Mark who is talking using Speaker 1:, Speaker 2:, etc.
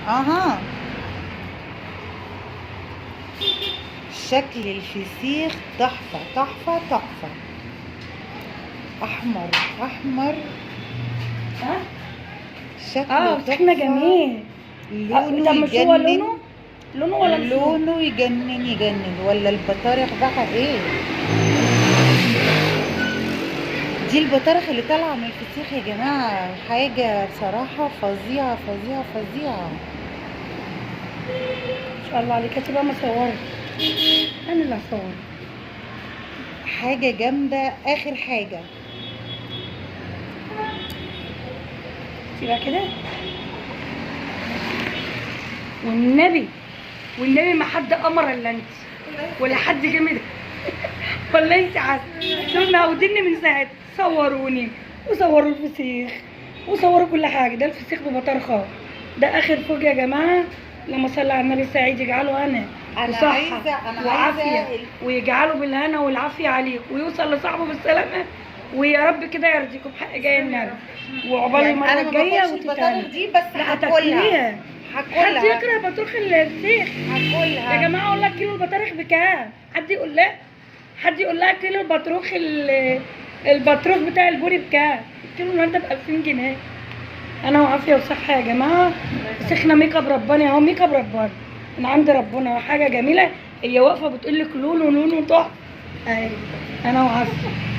Speaker 1: اها. شكل الفسيخ تحفة تحفة تحفة. احمر احمر.
Speaker 2: ها؟
Speaker 1: شكله
Speaker 2: فسيخنا
Speaker 1: تحفة.
Speaker 2: جميل.
Speaker 1: لونه
Speaker 2: طب مش هو
Speaker 1: يجنن.
Speaker 2: لونه ولا مش لونه؟
Speaker 1: لونه يجنن يجنن. ولا البطارخ بقى ايه؟ دي البطارخ اللي طالعة من الفسيخ يا جماعة، حاجة بصراحة فظيعة فظيعة فظيعة.
Speaker 2: ما شاء الله عليك. هاتي بقى ما صورت، انا اللي هصور.
Speaker 1: حاجة جامدة آخر حاجة.
Speaker 2: يبقى كده والنبي ما حد امر الا انت، ولا حد جامد ولا انت عارفه. دول معوديني من ساعه صوروني وصوروا الفسيخ وصوروا كل حاجه. ده الفسيخ ببطارخه، ده اخر فوق يا جماعه. لما صلى على النبي سعيد يجعله هنا وصحه وعافيه، ويجعله بالهنا والعافيه عليك، ويوصل لصاحبه بالسلامه، ويا رب كده يرضيكم بحق جاي النبي. وعقبال
Speaker 1: يعني
Speaker 2: المره
Speaker 1: أنا ما
Speaker 2: الجايه
Speaker 1: باكلش البطارخ دي، بس
Speaker 2: لا
Speaker 1: هاكلها.
Speaker 2: حد يكره بطروخ الفسيخ
Speaker 1: هاكلها
Speaker 2: يا جماعه؟ اقول لك كيلو البطارخ بكام؟ حد يقول لها؟ حد يقول لها كيلو البطروخ البطروخ بتاع البوري بكام؟ الكيلو النهارده ب 2000 جنيه. انا وعافيه وصحه يا جماعه. فسيخنا ميك اب رباني اهو، ميك اب رباني من عند ربنا، حاجه جميله. هي واقفه بتقول لك لونه تحفه اهي. انا وعافيه.